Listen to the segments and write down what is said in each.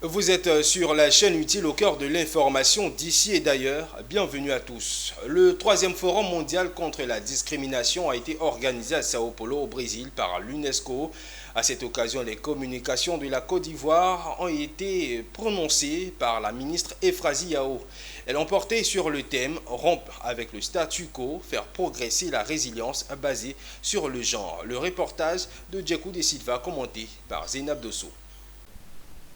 Vous êtes sur la chaîne utile au cœur de l'information d'ici et d'ailleurs. Bienvenue à tous. Le troisième forum mondial contre la discrimination a été organisé à Sao Paulo au Brésil par l'UNESCO. À cette occasion, les communications de la Côte d'Ivoire ont été prononcées par la ministre Euphrasie Yao. Elles ont porté sur le thème rompre avec le statu quo, faire progresser la résilience basée sur le genre. Le reportage de Djekou de Silva commenté par Zainab Dosso.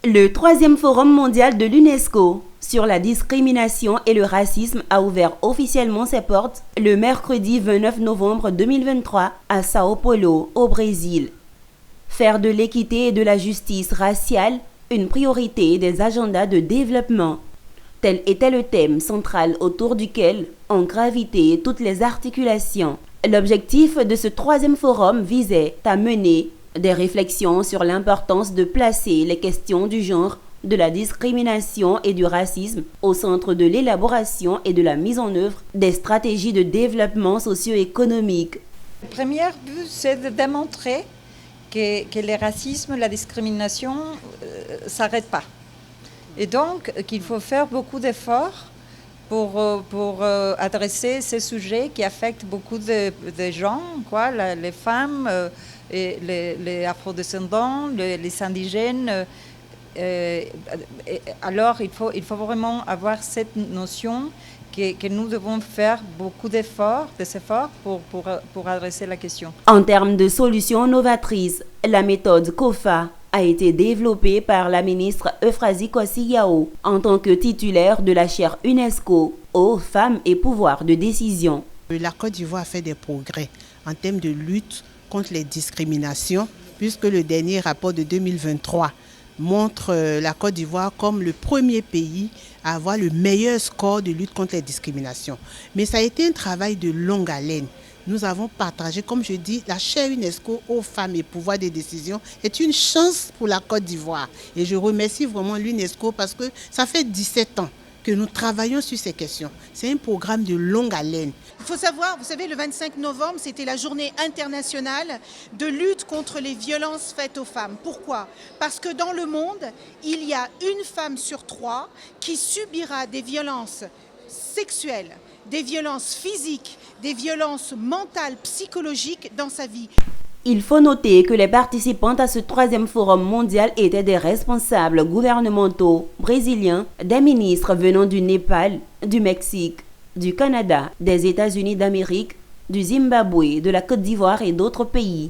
Le troisième forum mondial de l'UNESCO sur la discrimination et le racisme a ouvert officiellement ses portes le mercredi 29 novembre 2023 à Sao Paulo, au Brésil. Faire de l'équité et de la justice raciale une priorité des agendas de développement. Tel était le thème central autour duquel ont gravité toutes les articulations. L'objectif de ce troisième forum visait à mener des réflexions sur l'importance de placer les questions du genre, de la discrimination et du racisme au centre de l'élaboration et de la mise en œuvre des stratégies de développement socio-économique. Le premier but, c'est de démontrer que le racisme, la discrimination ne s'arrêtent pas. Et donc, qu'il faut faire beaucoup d'efforts pour adresser ces sujets qui affectent beaucoup de gens, les femmes, et les afrodescendants, les indigènes. Alors, il faut vraiment avoir cette notion que nous devons faire beaucoup d'efforts pour adresser la question. En termes de solutions novatrices, la méthode COFA a été développée par la ministre Euphrasie Yao en tant que titulaire de la chaire UNESCO aux femmes et pouvoir de décision. La Côte d'Ivoire a fait des progrès en termes de lutte contre les discriminations, puisque le dernier rapport de 2023 montre la Côte d'Ivoire comme le premier pays à avoir le meilleur score de lutte contre les discriminations. Mais ça a été un travail de longue haleine. Nous avons partagé, comme je dis, la chaire UNESCO aux femmes et pouvoir de décision est une chance pour la Côte d'Ivoire. Et je remercie vraiment l'UNESCO parce que ça fait 17 ans que nous travaillons sur ces questions. C'est un programme de longue haleine. Il faut savoir, vous savez, le 25 novembre, c'était la journée internationale de lutte contre les violences faites aux femmes. Pourquoi? Parce que dans le monde, il y a une femme sur 3 qui subira des violences sexuelles, des violences physiques, des violences mentales, psychologiques dans sa vie. Il faut noter que les participantes à ce troisième forum mondial étaient des responsables gouvernementaux brésiliens, des ministres venant du Népal, du Mexique, du Canada, des États-Unis d'Amérique, du Zimbabwe, de la Côte d'Ivoire et d'autres pays.